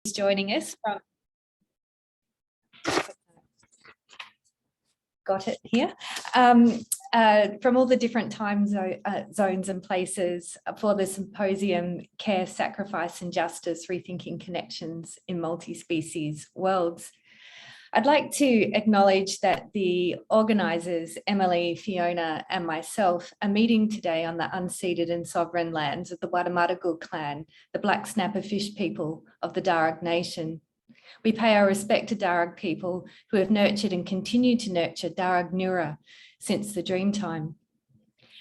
joining us from from all the different time zones and places for the symposium Care, Sacrifice and Justice, Rethinking Connections in Multispecies Worlds. I'd like to acknowledge that the organisers, Emily, Fiona and myself, are meeting today on the unceded and sovereign lands of the Wadamadagal clan, the Black Snapper Fish people of the Darug Nation. We pay our respect to Darug people who have nurtured and continue to nurture Darug Nura since the Dreamtime.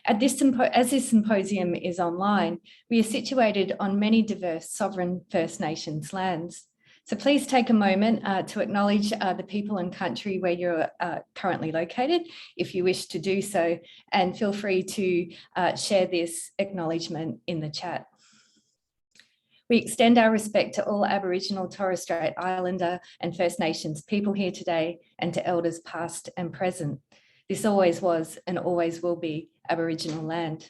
As this symposium is online, we are situated on many diverse sovereign First Nations lands. So please take a moment to acknowledge the people and country where you're currently located, if you wish to do so, and feel free to share this acknowledgement in the chat. We extend our respect to all Aboriginal, Torres Strait Islander and First Nations people here today, and to elders past and present. This always was and always will be Aboriginal land.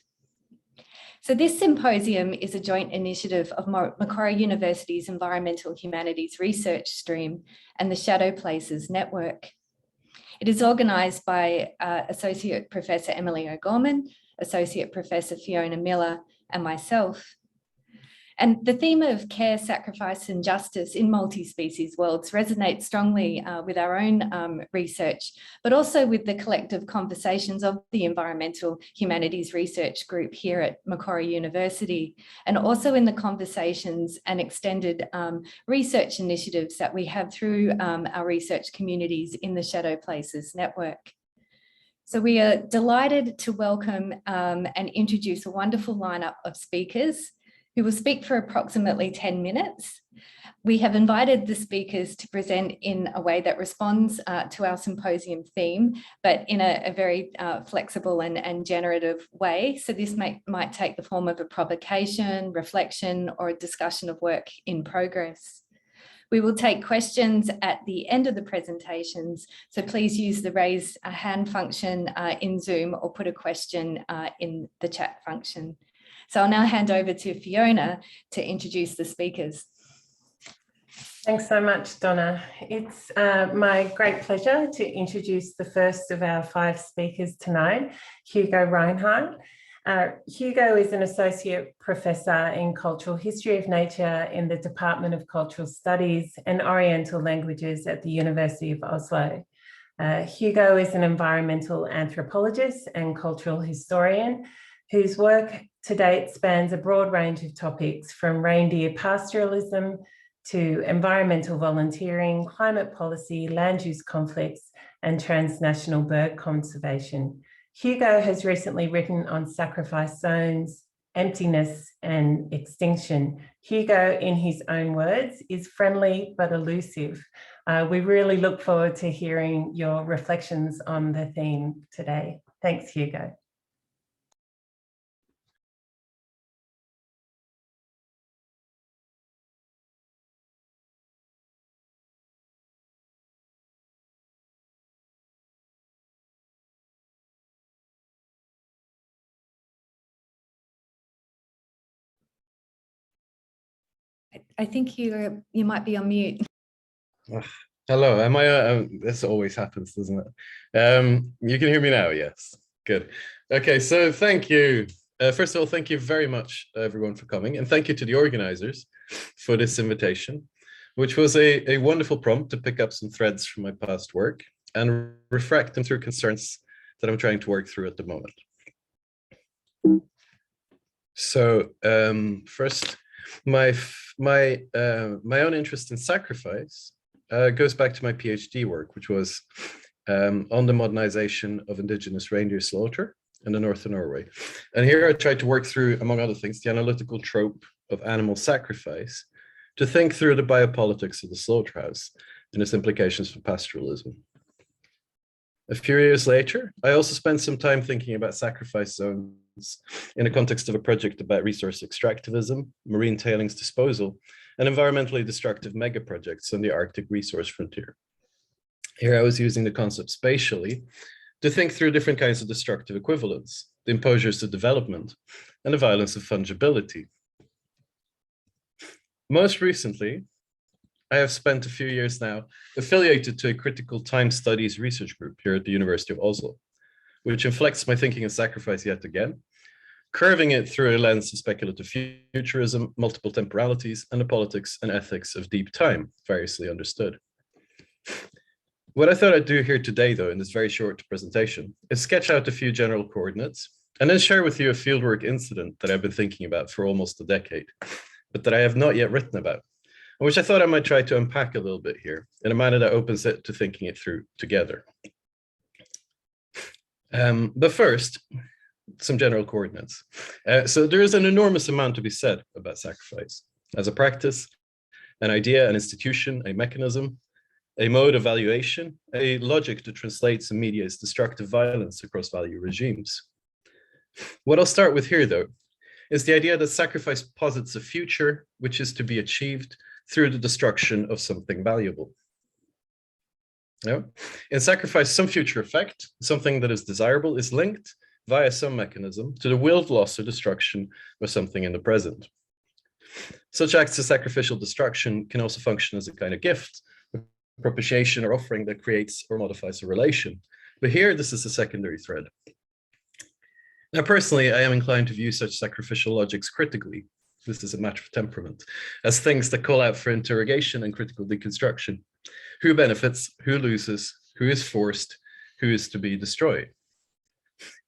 So this symposium is a joint initiative of Macquarie University's Environmental Humanities Research Stream and the Shadow Places Network. It is organised by Associate Professor Emily O'Gorman, Associate Professor Fiona Miller and myself. And the theme of care, sacrifice and justice in multi-species worlds resonates strongly with our own research, but also with the collective conversations of the Environmental Humanities Research Group here at Macquarie University, and also in the conversations and extended research initiatives that we have through our research communities in the Shadow Places Network. So we are delighted to welcome and introduce a wonderful lineup of speakers who will speak for approximately 10 minutes. We have invited the speakers to present in a way that responds to our symposium theme, but in a very flexible and generative way. So this might take the form of a provocation, reflection, or a discussion of work in progress. We will take questions at the end of the presentations, so please use the raise a hand function in Zoom or put a question in the chat function. So I'll now hand over to Fiona to introduce the speakers. Thanks so much, Donna. It's my great pleasure to introduce the first of our 5 speakers tonight, Hugo Reinhardt. Hugo is an Associate Professor in Cultural History of Nature in the Department of Cultural Studies and Oriental Languages at the University of Oslo. Hugo is an environmental anthropologist and cultural historian whose work to date spans a broad range of topics from reindeer pastoralism to environmental volunteering, climate policy, land use conflicts, and transnational bird conservation. Hugo has recently written on sacrifice zones, emptiness, and extinction. Hugo, in his own words, is friendly but elusive. We really look forward to hearing your reflections on the theme today. Thanks, Hugo. I think you might be on mute. Hello, am I? This always happens, doesn't it? You can hear me now, yes. Good. Okay, so thank you. First of all, thank you very much, everyone, for coming. And thank you to the organizers for this invitation, which was a wonderful prompt to pick up some threads from my past work and reflect them through concerns that I'm trying to work through at the moment. So first, my own interest in sacrifice goes back to my PhD work, which was on the modernization of indigenous reindeer slaughter in the north of Norway. And here I tried to work through, among other things, the analytical trope of animal sacrifice to think through the biopolitics of the slaughterhouse and its implications for pastoralism. A few years later, I also spent some time thinking about sacrifice zones in the context of a project about resource extractivism, marine tailings disposal, and environmentally destructive mega projects on the Arctic resource frontier. Here I was using the concept spatially to think through different kinds of destructive equivalents, the imposures of development, and the violence of fungibility. Most recently, I have spent a few years now affiliated to a critical time studies research group here at the University of Oslo, which inflects my thinking of sacrifice yet again, curving it through a lens of speculative futurism, multiple temporalities, and the politics and ethics of deep time, variously understood. What I thought I'd do here today, though, in this very short presentation, is sketch out a few general coordinates, and then share with you a fieldwork incident that I've been thinking about for almost a decade, but that I have not yet written about, and which I thought I might try to unpack a little bit here in a manner that opens it to thinking it through together. But first, some general coordinates. So there is an enormous amount to be said about sacrifice as a practice, an idea, an institution, a mechanism, a mode of valuation, a logic that translates and mediates destructive violence across value regimes. What I'll start with here, though, is the idea that sacrifice posits a future which is to be achieved through the destruction of something valuable. Yeah. In sacrifice, some future effect, something that is desirable, is linked via some mechanism to the willed loss or destruction of something in the present. Such acts of sacrificial destruction can also function as a kind of gift, a propitiation or offering that creates or modifies a relation. But here, this is a secondary thread. Now, personally, I am inclined to view such sacrificial logics critically. This is a matter of temperament, as things that call out for interrogation and critical deconstruction. Who benefits, who loses, who is forced, who is to be destroyed?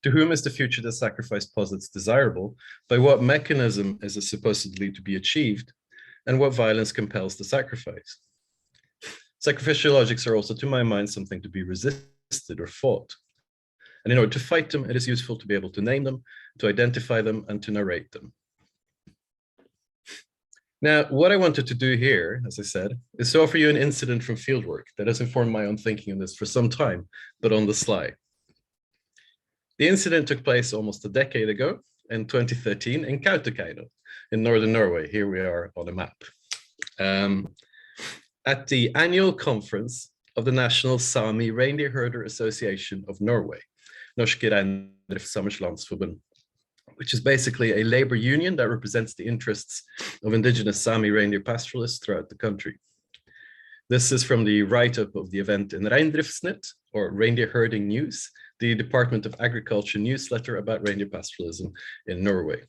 To whom is the future that sacrifice posits desirable? By what mechanism is it supposedly to be achieved? And what violence compels the sacrifice? Sacrificial logics are also, to my mind, something to be resisted or fought. And in order to fight them, it is useful to be able to name them, to identify them, and to narrate them. Now, what I wanted to do here, as I said, is to offer you an incident from fieldwork that has informed my own thinking on this for some time, but on the sly. The incident took place almost a decade ago, in 2013, in Kautokeino, in northern Norway. Here we are on a map. At the annual conference of the National Sami Reindeer Herder Association of Norway, Norske Reindriftssamers Landsforbund, which is basically a labor union that represents the interests of indigenous Sami reindeer pastoralists throughout the country. This is from the write-up of the event in Reindriftsnytt, or Reindeer Herding News, the Department of Agriculture newsletter about reindeer pastoralism in Norway.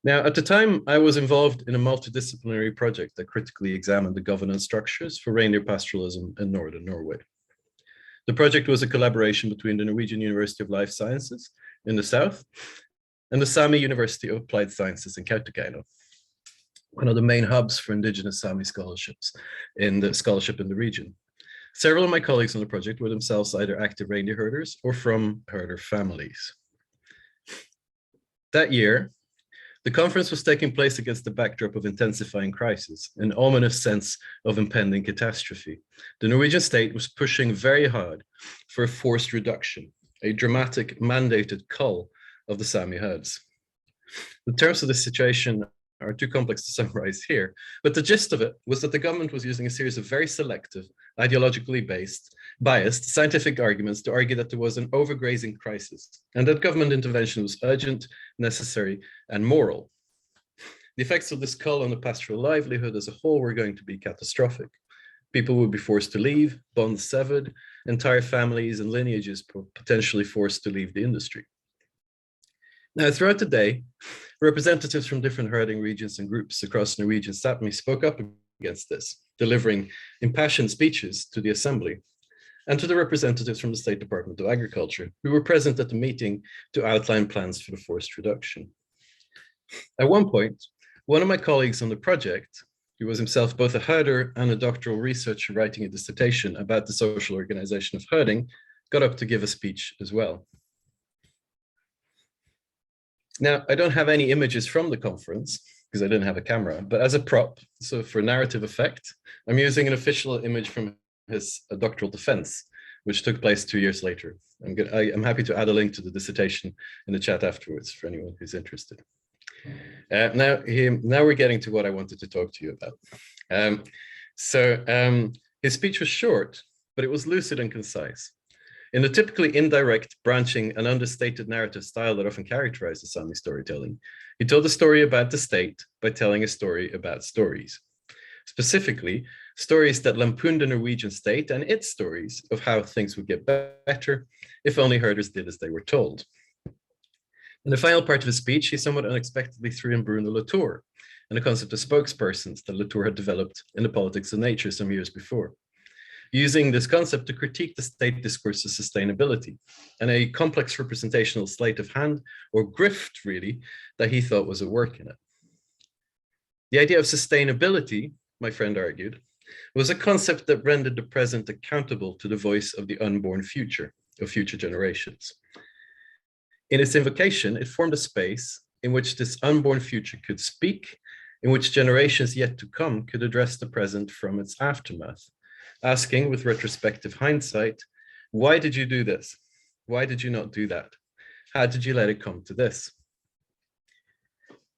Now, at the time, I was involved in a multidisciplinary project that critically examined the governance structures for reindeer pastoralism in northern Norway. The project was a collaboration between the Norwegian University of Life Sciences in the south and the Sami University of Applied Sciences in Kautokeino, one of the main hubs for indigenous Sami scholarships in the region. Several of my colleagues on the project were themselves either active reindeer herders or from herder families. That year, the conference was taking place against the backdrop of intensifying crisis, an ominous sense of impending catastrophe. The Norwegian state was pushing very hard for a forced reduction, a dramatic mandated cull of the Sami herds. The terms of the situation are too complex to summarize here, but the gist of it was that the government was using a series of very selective, ideologically biased scientific arguments to argue that there was an overgrazing crisis and that government intervention was urgent, necessary, and moral. The effects of this cull on the pastoral livelihood as a whole were going to be catastrophic. People would be forced to leave, bonds severed, entire families and lineages potentially forced to leave the industry. Now, throughout the day, representatives from different herding regions and groups across Norwegian Sapmi spoke up against this, delivering impassioned speeches to the assembly and to the representatives from the State Department of Agriculture, who were present at the meeting to outline plans for the forced reduction. At one point, one of my colleagues on the project, who was himself both a herder and a doctoral researcher writing a dissertation about the social organization of herding, got up to give a speech as well. Now, I don't have any images from the conference because I didn't have a camera, but as a prop, so for narrative effect, I'm using an official image from his doctoral defense, which took place 2 years later. I'm happy to add a link to the dissertation in the chat afterwards for anyone who's interested. Now we're getting to what I wanted to talk to you about. His speech was short, but it was lucid and concise. In the typically indirect, branching, and understated narrative style that often characterizes Sami storytelling, he told a story about the state by telling a story about stories. Specifically, stories that lampoon the Norwegian state and its stories of how things would get better if only herders did as they were told. In the final part of his speech, he somewhat unexpectedly threw in Bruno Latour and the concept of spokespersons that Latour had developed in the Politics of Nature some years before, using this concept to critique the state discourse of sustainability and a complex representational sleight of hand, or grift really, that he thought was at work in it. The idea of sustainability, my friend argued, was a concept that rendered the present accountable to the voice of the unborn future, of future generations. In its invocation, it formed a space in which this unborn future could speak, in which generations yet to come could address the present from its aftermath, asking with retrospective hindsight, why did you do this? Why did you not do that? How did you let it come to this?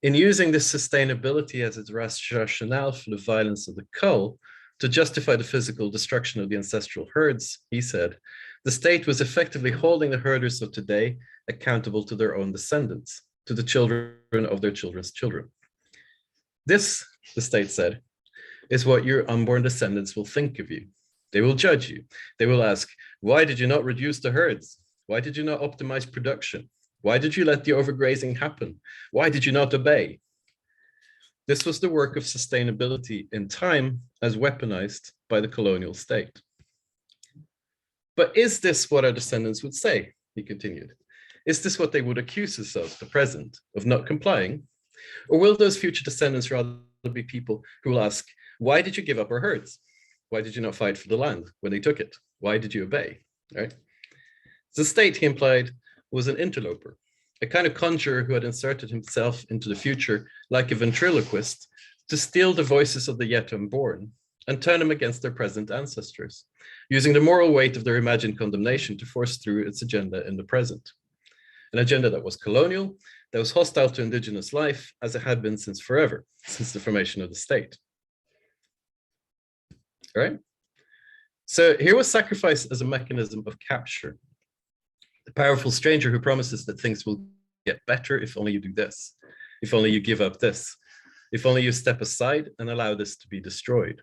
In using this sustainability as its rationale for the violence of the cull to justify the physical destruction of the ancestral herds, he said, the state was effectively holding the herders of today accountable to their own descendants, to the children of their children's children. This, the state said, is what your unborn descendants will think of you. They will judge you. They will ask, why did you not reduce the herds? Why did you not optimize production? Why did you let the overgrazing happen? Why did you not obey? This was the work of sustainability in time as weaponized by the colonial state. But is this what our descendants would say? He continued. Is this what they would accuse us of, the present, of not complying? Or will those future descendants rather be people who will ask, why did you give up our herds? Why did you not fight for the land when they took it? Why did you obey? Right? The state, he implied, was an interloper, a kind of conjurer who had inserted himself into the future like a ventriloquist to steal the voices of the yet unborn and turn them against their present ancestors, using the moral weight of their imagined condemnation to force through its agenda in the present. An agenda that was colonial, that was hostile to indigenous life, as it had been since forever, since the formation of the state. All right? So here was sacrifice as a mechanism of capture. The powerful stranger who promises that things will get better if only you do this, if only you give up this, if only you step aside and allow this to be destroyed.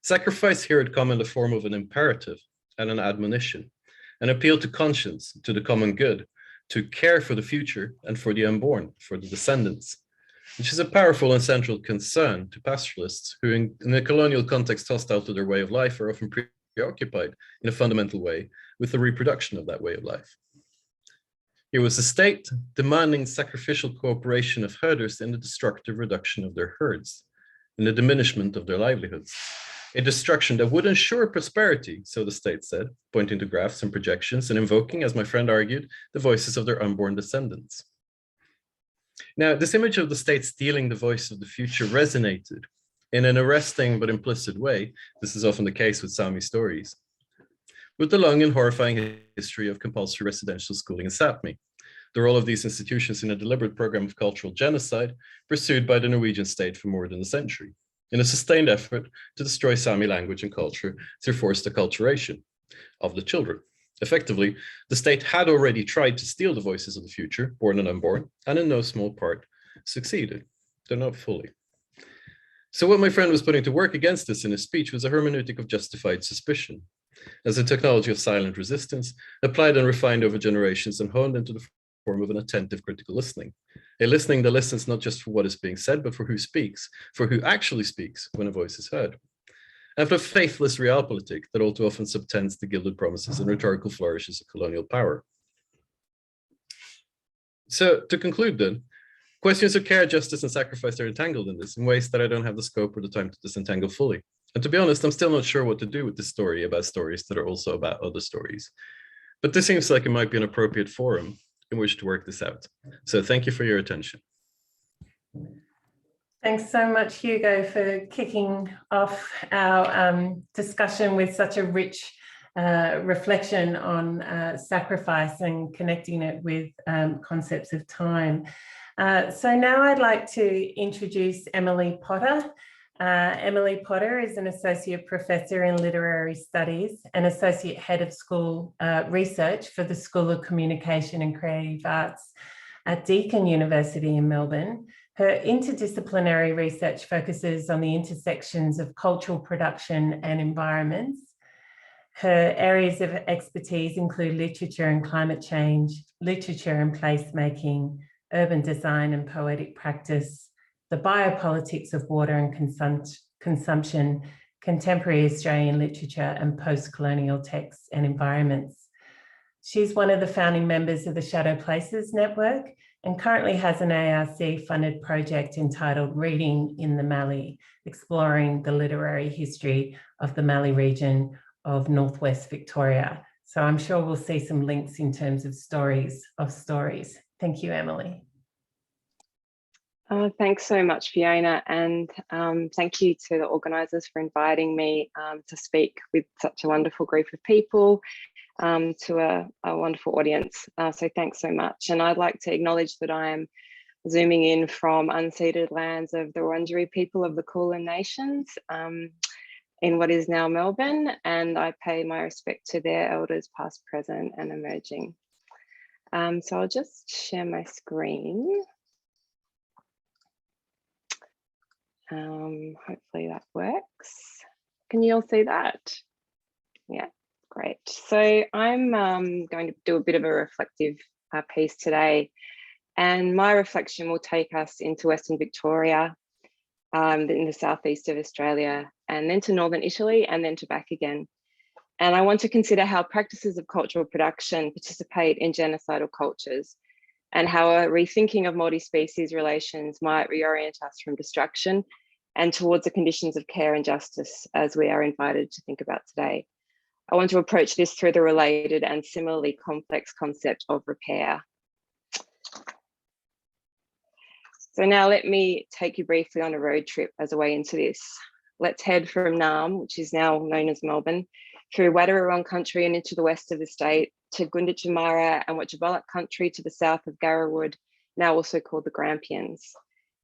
Sacrifice here had come in the form of an imperative and an admonition, an appeal to conscience, to the common good, to care for the future and for the unborn, for the descendants, which is a powerful and central concern to pastoralists who in a colonial context hostile to their way of life are often preoccupied in a fundamental way with the reproduction of that way of life. Here was the state demanding sacrificial cooperation of herders in the destructive reduction of their herds, in the diminishment of their livelihoods, a destruction that would ensure prosperity, so the state said, pointing to graphs and projections and invoking, as my friend argued, the voices of their unborn descendants. Now, this image of the state stealing the voice of the future resonated in an arresting but implicit way. This is often the case with Sami stories, with the long and horrifying history of compulsory residential schooling in Sápmi, the role of these institutions in a deliberate program of cultural genocide pursued by the Norwegian state for more than a century, in a sustained effort to destroy Sami language and culture through forced acculturation of the children. Effectively, the state had already tried to steal the voices of the future, born and unborn, and in no small part succeeded, though not fully. So what my friend was putting to work against this in his speech was a hermeneutic of justified suspicion, as a technology of silent resistance applied and refined over generations and honed into the form of an attentive critical listening, a listening that listens not just for what is being said, but for who speaks, for who actually speaks when a voice is heard, and for faithless realpolitik that all too often subtends the gilded promises and rhetorical flourishes of colonial power. So to conclude then, questions of care, justice, and sacrifice are entangled in this in ways that I don't have the scope or the time to disentangle fully. And to be honest, I'm still not sure what to do with this story about stories that are also about other stories. But this seems like it might be an appropriate forum in which to work this out. So thank you for your attention. Thanks so much, Hugo, for kicking off our discussion with such a rich reflection on sacrifice and connecting it with concepts of time. So now I'd like to introduce Emily Potter. Emily Potter is an Associate Professor in Literary Studies and Associate Head of School Research for the School of Communication and Creative Arts at Deakin University in Melbourne. Her interdisciplinary research focuses on the intersections of cultural production and environments. Her areas of expertise include literature and climate change, literature and placemaking, urban design and poetic practice, the biopolitics of water and consumption, contemporary Australian literature, and post-colonial texts and environments. She's one of the founding members of the Shadow Places Network and currently has an ARC-funded project entitled Reading in the Mallee, exploring the literary history of the Mallee region of Northwest Victoria. So I'm sure we'll see some links in terms of stories of stories. Thank you, Emily. Thanks so much, Fiona, and thank you to the organisers for inviting me to speak with such a wonderful group of people, to a wonderful audience. So thanks so much. And I'd like to acknowledge that I am zooming in from unceded lands of the Wurundjeri people of the Kulin Nations in what is now Melbourne, and I pay my respect to their elders past, present and emerging. So I'll just share my screen. Hopefully that works. Can you all see that? Yeah, great. So I'm going to do a bit of a reflective piece today, and my reflection will take us into Western Victoria, in the southeast of Australia, and then to northern Italy, and then to back again. And I want to consider how practices of cultural production participate in genocidal cultures, and how a rethinking of multi-species relations might reorient us from destruction and towards the conditions of care and justice, as we are invited to think about today. I want to approach this through the related and similarly complex concept of repair. So now let me take you briefly on a road trip as a way into this. Let's head from Naarm, which is now known as Melbourne, through Wadawurrung country and into the west of the state, to Gunditjmara and Wotjobaluk country to the south of Garrawood, now also called the Grampians.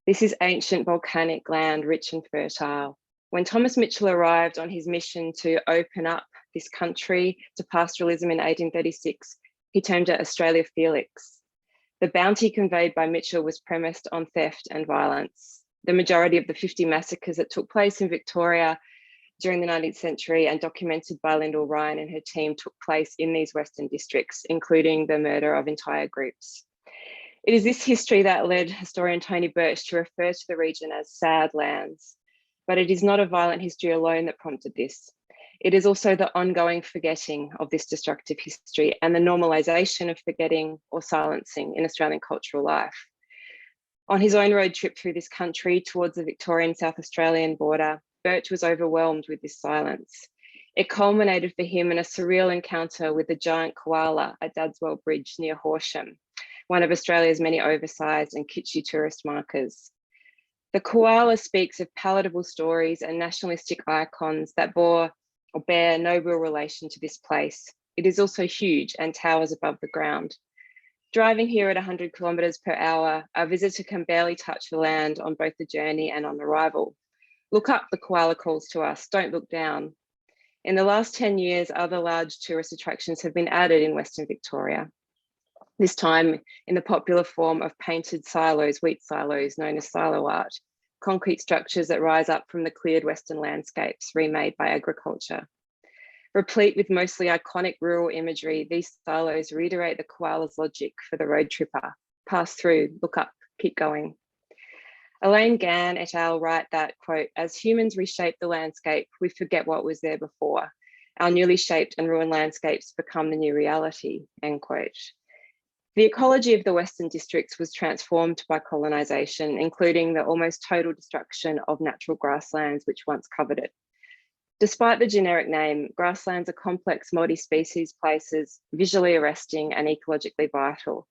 This is ancient volcanic land, rich and fertile. When Thomas Mitchell arrived on his mission to open up this country to pastoralism in 1836, he termed it Australia Felix. The bounty conveyed by Mitchell was premised on theft and violence. The majority of the 50 massacres that took place in Victoria during the 19th century and documented by Lyndall Ryan and her team took place in these Western districts, including the murder of entire groups. It is this history that led historian Tony Birch to refer to the region as sad lands, but it is not a violent history alone that prompted this. It is also the ongoing forgetting of this destructive history and the normalisation of forgetting or silencing in Australian cultural life. On his own road trip through this country towards the Victorian South Australian border, Birch was overwhelmed with this silence. It culminated for him in a surreal encounter with the giant koala at Dadswell Bridge near Horsham, one of Australia's many oversized and kitschy tourist markers. The koala speaks of palatable stories and nationalistic icons that bear no real relation to this place. It is also huge and towers above the ground. Driving here at 100 kilometres per hour, a visitor can barely touch the land on both the journey and on arrival. Look up, the koala calls to us, don't look down. In the last 10 years, other large tourist attractions have been added in Western Victoria, this time in the popular form of painted silos, wheat silos, known as silo art, concrete structures that rise up from the cleared Western landscapes remade by agriculture. Replete with mostly iconic rural imagery, these silos reiterate the koala's logic for the road tripper. Pass through, look up, keep going. Elaine Gann et al. Write that, quote, as humans reshape the landscape, we forget what was there before. Our newly shaped and ruined landscapes become the new reality, end quote. The ecology of the Western districts was transformed by colonisation, including the almost total destruction of natural grasslands which once covered it. Despite the generic name, grasslands are complex multi-species places, visually arresting and ecologically vital.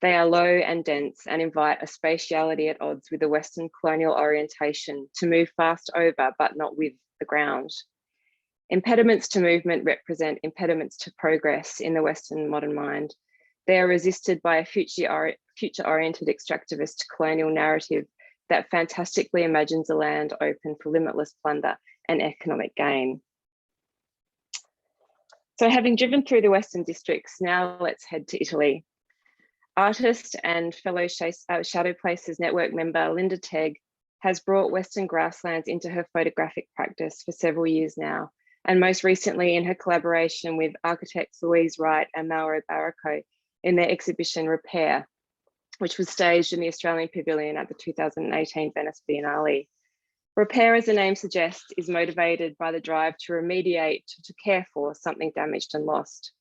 They are low and dense and invite a spatiality at odds with the Western colonial orientation to move fast over but not with the ground. Impediments to movement represent impediments to progress in the Western modern mind. They are resisted by a future-oriented extractivist colonial narrative that fantastically imagines a land open for limitless plunder and economic gain. So having driven through the Western districts, now let's head to Italy. Artist and fellow Shadow Places Network member Linda Tegg has brought Western grasslands into her photographic practice for several years now, and most recently in her collaboration with architects Louise Wright and Mauro Barraco in their exhibition Repair, which was staged in the Australian Pavilion at the 2018 Venice Biennale. Repair, as the name suggests, is motivated by the drive to remediate, to care for something damaged and lost.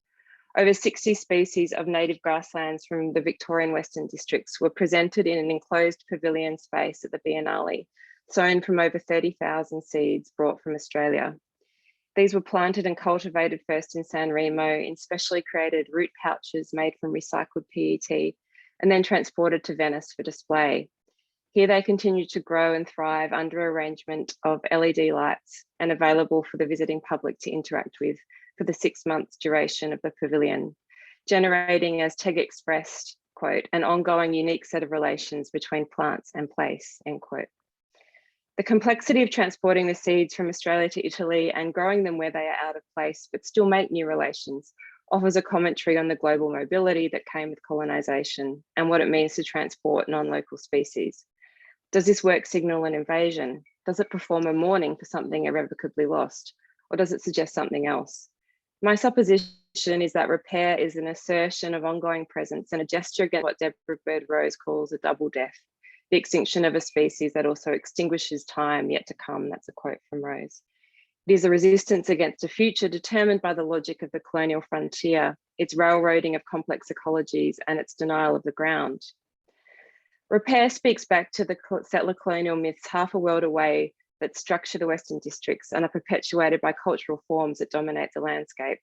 Over 60 species of native grasslands from the Victorian Western districts were presented in an enclosed pavilion space at the Biennale, sown from over 30,000 seeds brought from Australia. These were planted and cultivated first in San Remo in specially created root pouches made from recycled PET, and then transported to Venice for display. Here they continue to grow and thrive under arrangement of LED lights and available for the visiting public to interact with for the 6 months duration of the pavilion, generating, as Tegg expressed, quote, an ongoing unique set of relations between plants and place, end quote. The complexity of transporting the seeds from Australia to Italy and growing them where they are out of place but still make new relations offers a commentary on the global mobility that came with colonisation and what it means to transport non-local species. Does this work signal an invasion? Does it perform a mourning for something irrevocably lost? Or does it suggest something else? My supposition is that repair is an assertion of ongoing presence and a gesture against what Deborah Bird Rose calls a double death, the extinction of a species that also extinguishes time yet to come. That's a quote from Rose. It is a resistance against a future determined by the logic of the colonial frontier, its railroading of complex ecologies and its denial of the ground. Repair speaks back to the settler colonial myths half a world away that structure the Western districts and are perpetuated by cultural forms that dominate the landscape.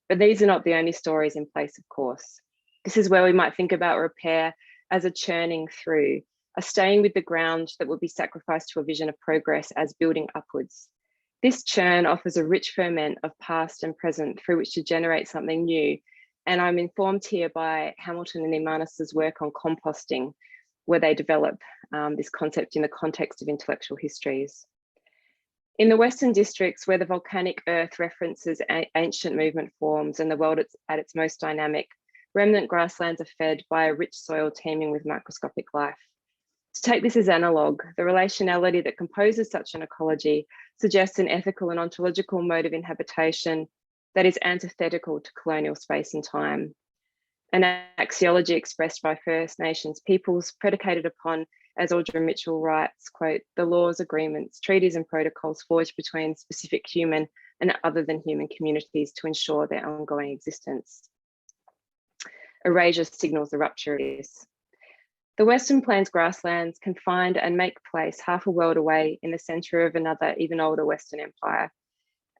But these are not the only stories in place, of course. This is where we might think about repair as a churning through, a staying with the ground that would be sacrificed to a vision of progress as building upwards. This churn offers a rich ferment of past and present through which to generate something new. And I'm informed here by Hamilton and Imanis's work on composting, where they develop this concept in the context of intellectual histories. In the Western districts, where the volcanic earth references ancient movement forms and the world at its most dynamic, remnant grasslands are fed by a rich soil teeming with microscopic life. To take this as analogue, the relationality that composes such an ecology suggests an ethical and ontological mode of inhabitation that is antithetical to colonial space and time. An axiology expressed by First Nations peoples predicated upon, as Audra Mitchell writes, quote, the laws, agreements, treaties and protocols forged between specific human and other than human communities to ensure their ongoing existence. Erasure signals the rupture of this. The Western Plains grasslands can find and make place half a world away in the centre of another, even older Western empire.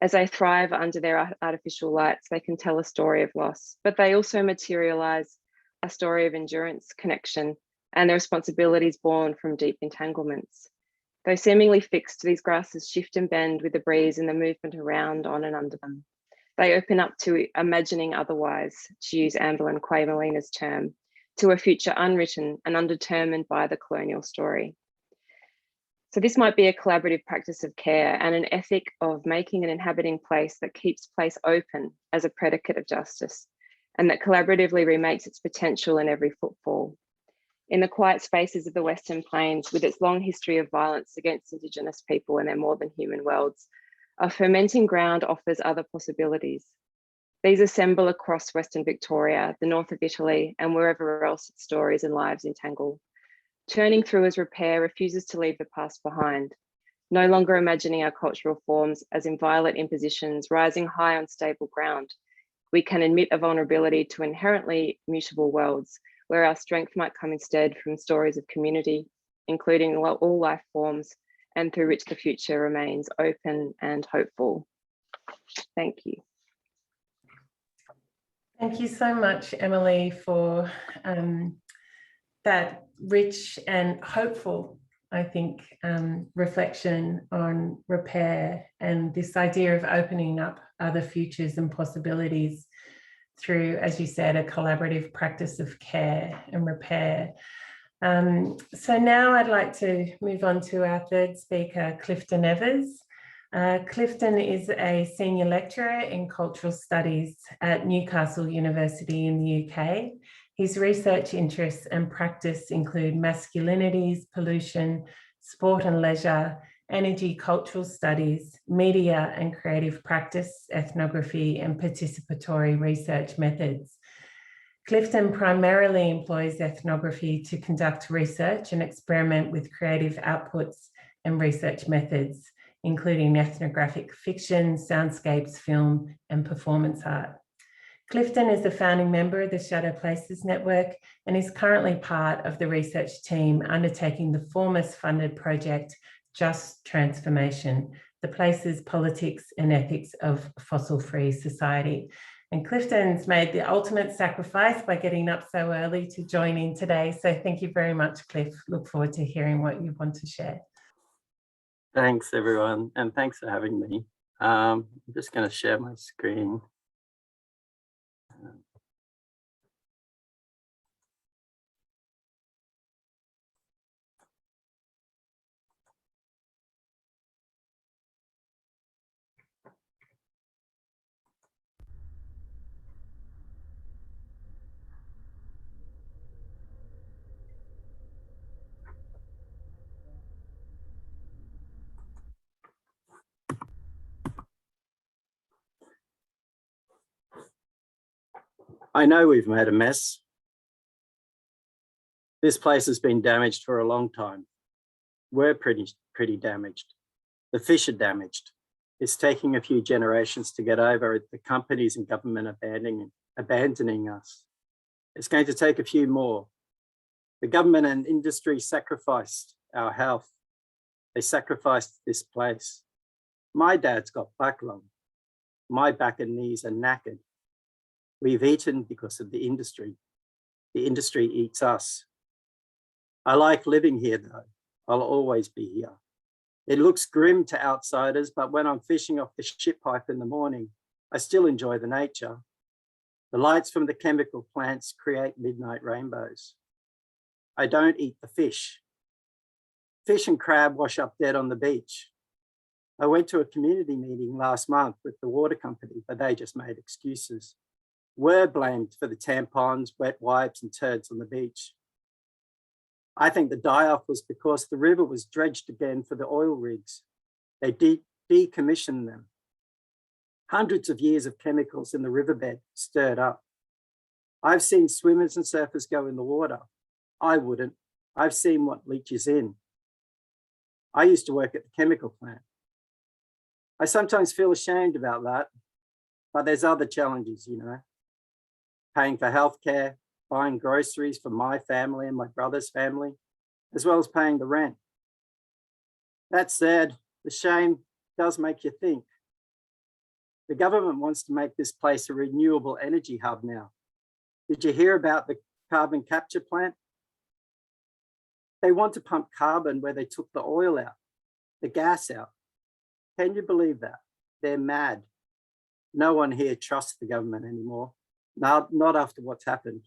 As they thrive under their artificial lights, they can tell a story of loss, but they also materialise a story of endurance, connection, and the responsibilities born from deep entanglements. Though seemingly fixed, these grasses shift and bend with the breeze and the movement around, on and under them. They open up to imagining otherwise, to use Amberlin Quamelina's term, to a future unwritten and undetermined by the colonial story. So this might be a collaborative practice of care and an ethic of making an inhabiting place that keeps place open as a predicate of justice, and that collaboratively remakes its potential in every footfall. In the quiet spaces of the Western Plains, with its long history of violence against Indigenous people and their more than human worlds, a fermenting ground offers other possibilities. These assemble across Western Victoria, the north of Italy, and wherever else its stories and lives entangle. Churning through as repair refuses to leave the past behind, no longer imagining our cultural forms as inviolate impositions rising high on stable ground. We can admit a vulnerability to inherently mutable worlds, where our strength might come instead from stories of community, including all life forms, and through which the future remains open and hopeful. Thank you. Thank you so much, Emily, for that rich and hopeful, I think, reflection on repair and this idea of opening up other futures and possibilities through, as you said, a collaborative practice of care and repair. So now I'd like to move on to our third speaker, Clifton Evers. Clifton is a senior lecturer in cultural studies at Newcastle University in the UK. His research interests and practice include masculinities, pollution, sport and leisure, energy, cultural studies, media and creative practice, ethnography, and participatory research methods. Clifton primarily employs ethnography to conduct research and experiment with creative outputs and research methods, including ethnographic fiction, soundscapes, film, and performance art. Clifton is the founding member of the Shadow Places Network and is currently part of the research team undertaking the Formos funded project, Just Transformation, the Places, Politics and Ethics of Fossil-Free Society. And Clifton's made the ultimate sacrifice by getting up so early to join in today. So thank you very much, Cliff. Look forward to hearing what you want to share. Thanks, everyone, and thanks for having me. I'm just going to share my screen. I know we've made a mess. This place has been damaged for a long time. We're pretty damaged. The fish are damaged. It's taking a few generations to get over it, the companies and government abandoning us. It's going to take a few more. The government and industry sacrificed our health. They sacrificed this place. My dad's got back lung. My back and knees are knackered. We've eaten because of the industry. The industry eats us. I like living here though. I'll always be here. It looks grim to outsiders, but when I'm fishing off the ship pipe in the morning, I still enjoy the nature. The lights from the chemical plants create midnight rainbows. I don't eat the fish. Fish and crab wash up dead on the beach. I went to a community meeting last month with the water company, but they just made excuses. We're blamed for the tampons, wet wipes, and turds on the beach. I think the die-off was because the river was dredged again for the oil rigs. They decommissioned them. Hundreds of years of chemicals in the riverbed stirred up. I've seen swimmers and surfers go in the water. I wouldn't. I've seen what leaches in. I used to work at the chemical plant. I sometimes feel ashamed about that, but there's other challenges, you know. Paying for healthcare, buying groceries for my family and my brother's family, as well as paying the rent. That said, the shame does make you think. The government wants to make this place a renewable energy hub now. Did you hear about the carbon capture plant? They want to pump carbon where they took the oil out, the gas out. Can you believe that? They're mad. No one here trusts the government anymore. Not after what's happened.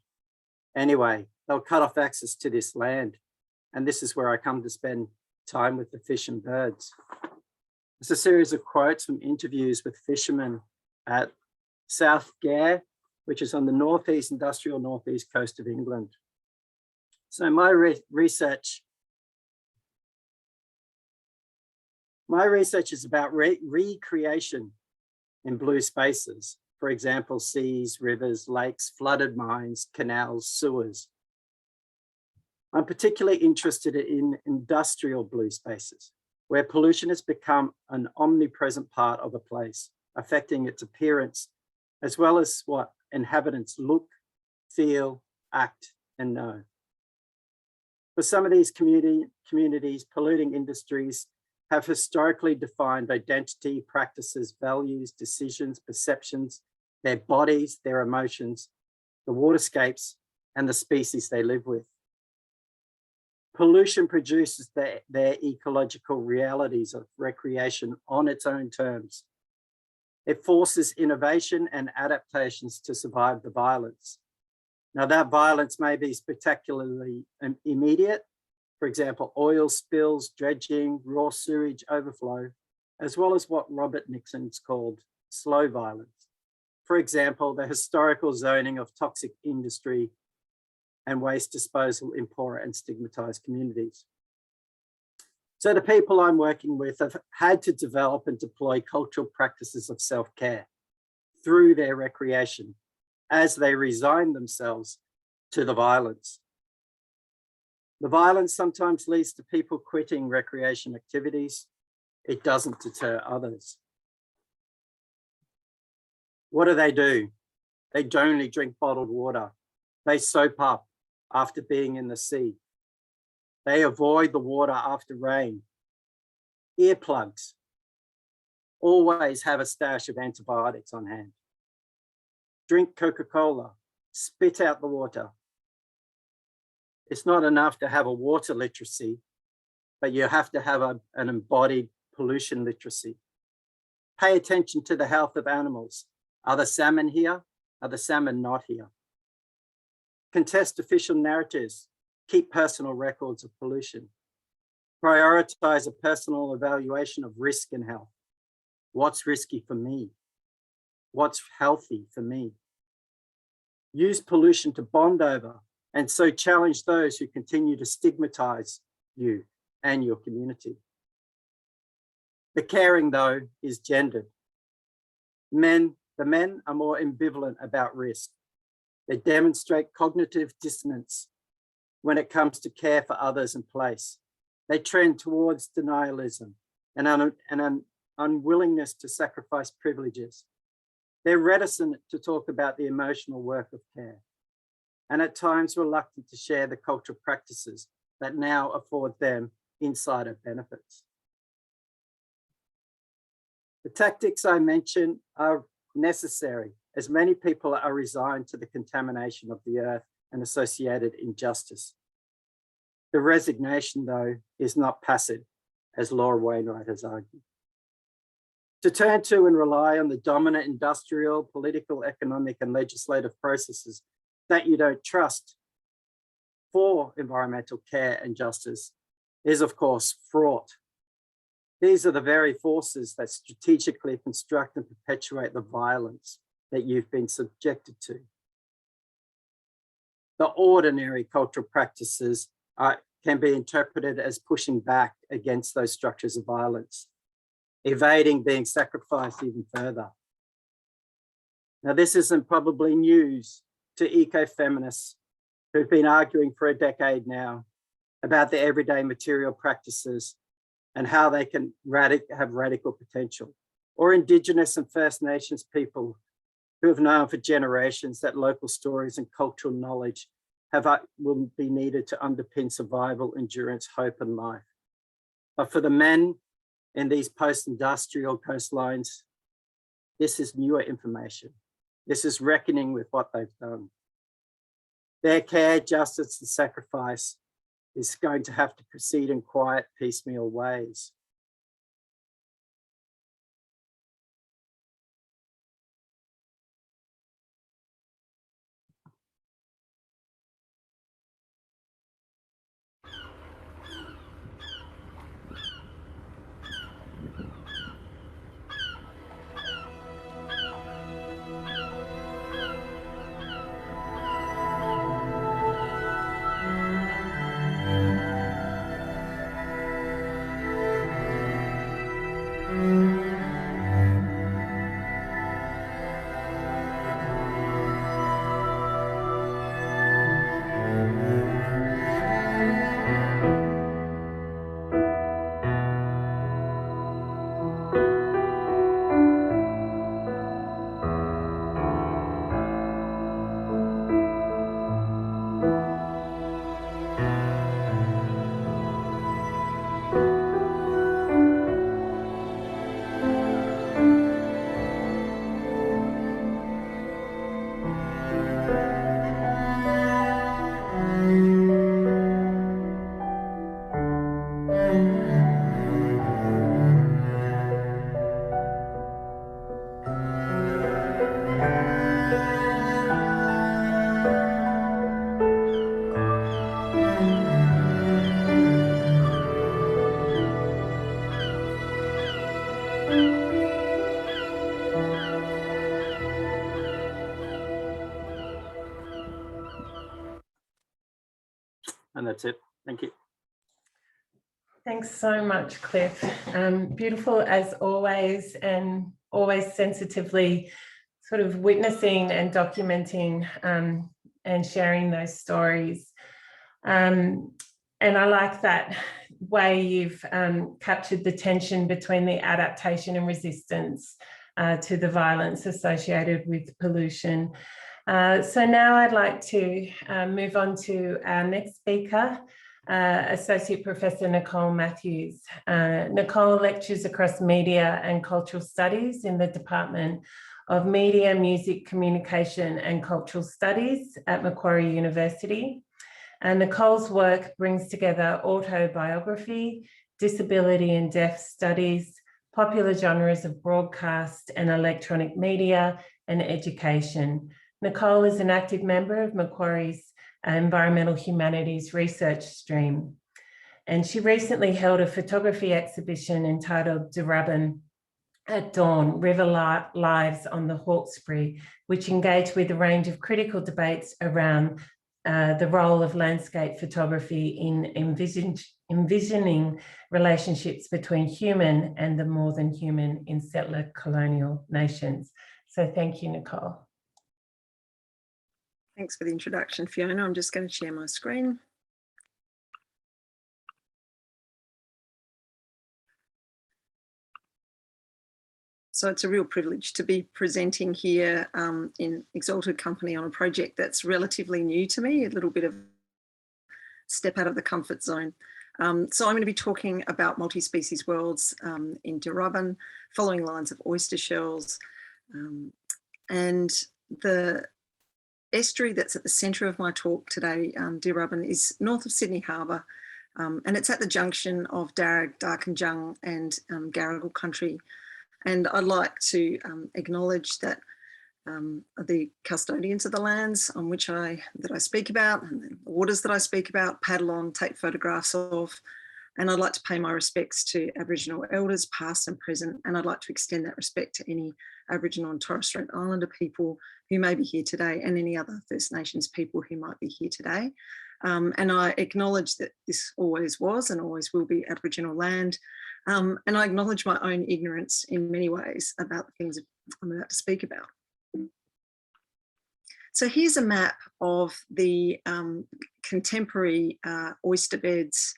Anyway, they'll cut off access to this land. And this is where I come to spend time with the fish and birds. It's a series of quotes from interviews with fishermen at South Gare, which is on the industrial northeast coast of England. So my research is about recreation in blue spaces. For example, seas, rivers, lakes, flooded mines, canals, sewers. I'm particularly interested in industrial blue spaces, where pollution has become an omnipresent part of a place, affecting its appearance, as well as what inhabitants look, feel, act, and know. For some of these communities, polluting industries have historically defined identity, practices, values, decisions, perceptions, their bodies, their emotions, the waterscapes, and the species they live with. Pollution produces their ecological realities of recreation on its own terms. It forces innovation and adaptations to survive the violence. Now, that violence may be spectacularly immediate, for example, oil spills, dredging, raw sewage overflow, as well as what Robert Nixon's called slow violence. For example, the historical zoning of toxic industry and waste disposal in poorer and stigmatized communities. So the people I'm working with have had to develop and deploy cultural practices of self-care through their recreation as they resign themselves to the violence. The violence sometimes leads to people quitting recreation activities. It doesn't deter others. What do? They only drink bottled water. They soap up after being in the sea. They avoid the water after rain. Earplugs. Always have a stash of antibiotics on hand. Drink Coca-Cola. Spit out the water. It's not enough to have a water literacy, but you have to have an embodied pollution literacy. Pay attention to the health of animals. Are the salmon here? Are the salmon not here? Contest official narratives. Keep personal records of pollution. Prioritize a personal evaluation of risk and health. What's risky for me? What's healthy for me? Use pollution to bond over and so challenge those who continue to stigmatize you and your community. The caring, though, is gendered. The men are more ambivalent about risk. They demonstrate cognitive dissonance when it comes to care for others and place. They trend towards denialism and an unwillingness to sacrifice privileges. They're reticent to talk about the emotional work of care, and at times reluctant to share the cultural practices that now afford them insider benefits. The tactics I mentioned are necessary, as many people are resigned to the contamination of the earth and associated injustice. The resignation, though, is not passive, as Laura Wainwright has argued. To turn to and rely on the dominant industrial, political, economic, and legislative processes that you don't trust for environmental care and justice is, of course, fraught. These are the very forces that strategically construct and perpetuate the violence that you've been subjected to. The ordinary cultural practices can be interpreted as pushing back against those structures of violence, evading being sacrificed even further. Now, this isn't probably news to ecofeminists who've been arguing for a decade now about the everyday material practices and how they can have radical potential, or Indigenous and First Nations people who have known for generations that local stories and cultural knowledge will be needed to underpin survival, endurance, hope, and life. But for the men in these post-industrial coastlines, this is newer information. This is reckoning with what they've done. Their care, justice, and sacrifice is going to have to proceed in quiet, piecemeal ways. That's it. Thank you. Thanks so much, Cliff. Beautiful as always, and always sensitively sort of witnessing and documenting and sharing those stories. And I like that way you've captured the tension between the adaptation and resistance to the violence associated with pollution. So now I'd like to move on to our next speaker, Associate Professor Nicole Matthews. Nicole lectures across media and cultural studies in the Department of Media, Music, Communication and Cultural Studies at Macquarie University. And Nicole's work brings together autobiography, disability and deaf studies, popular genres of broadcast and electronic media, and education. Nicole is an active member of Macquarie's Environmental Humanities research stream. And she recently held a photography exhibition entitled Dirubban at Dawn, River Lives on the Hawkesbury, which engaged with a range of critical debates around the role of landscape photography in envisioning relationships between human and the more than human in settler colonial nations. So thank you, Nicole. Thanks for the introduction, Fiona. I'm just going to share my screen. So it's a real privilege to be presenting here in exalted company on a project that's relatively new to me, a little bit of step out of the comfort zone. So I'm going to be talking about multi-species worlds in Dirubban, following lines of oyster shells, and the estuary that's at the centre of my talk today, Dirubban, is north of Sydney Harbour, and it's at the junction of Darug, Darkinjung and Garigal country. And I'd like to acknowledge that the custodians of the lands on which I speak about, and the waters that I speak about, paddle on, take photographs of, and I'd like to pay my respects to Aboriginal elders, past and present, and I'd like to extend that respect to any Aboriginal and Torres Strait Islander people who may be here today, and any other First Nations people who might be here today. And I acknowledge that this always was and always will be Aboriginal land. And I acknowledge my own ignorance in many ways about the things I'm about to speak about. So here's a map of the contemporary oyster beds,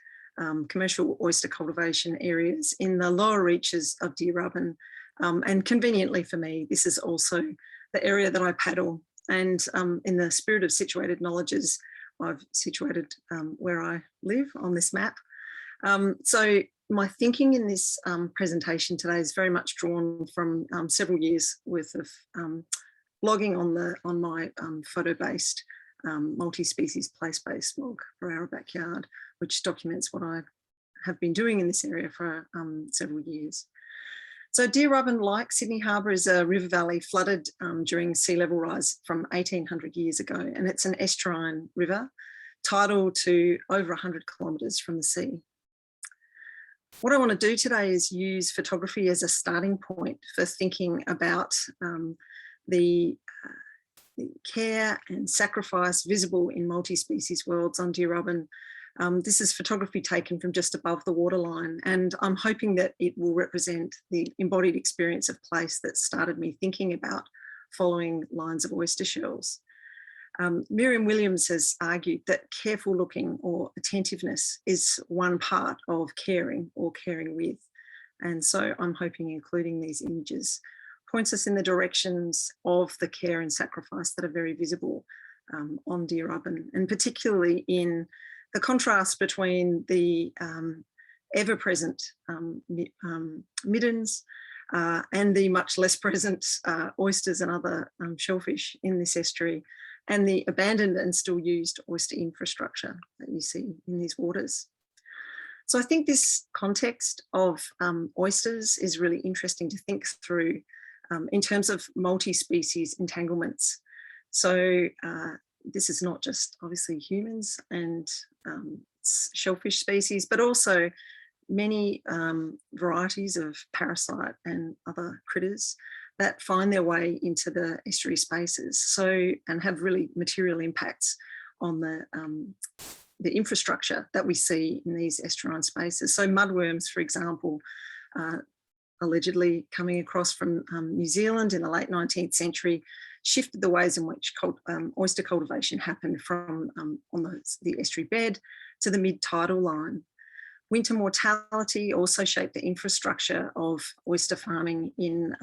commercial oyster cultivation areas in the lower reaches of Dirubban. And conveniently for me, this is also the area that I paddle. And in the spirit of situated knowledges, I've situated where I live on this map. So my thinking in this presentation today is very much drawn from several years worth of blogging on my photo-based multi-species place-based blog for Our Backyard, which documents what I have been doing in this area for several years. So Dirubban, like Sydney Harbour, is a river valley flooded during sea level rise from 1800 years ago, and it's an estuarine river, tidal to over 100 kilometres from the sea. What I want to do today is use photography as a starting point for thinking about the care and sacrifice visible in multi-species worlds on Dirubban. This is photography taken from just above the waterline, and I'm hoping that it will represent the embodied experience of place that started me thinking about following lines of oyster shells. Miriam Williams has argued that careful looking or attentiveness is one part of caring or caring with. And so I'm hoping including these images points us in the directions of the care and sacrifice that are very visible on Dirubban, and particularly in the contrast between the ever-present middens and the much less present oysters and other shellfish in this estuary, and the abandoned and still used oyster infrastructure that you see in these waters. So I think this context of oysters is really interesting to think through in terms of multi-species entanglements. So this is not just obviously humans and shellfish species, but also many varieties of parasite and other critters that find their way into the estuary spaces, and have really material impacts on the infrastructure that we see in these estuarine spaces. So mudworms, for example, allegedly coming across from New Zealand in the late 19th century, shifted the ways in which oyster cultivation happened from on the estuary bed to the mid-tidal line. Winter mortality also shaped the infrastructure of oyster farming in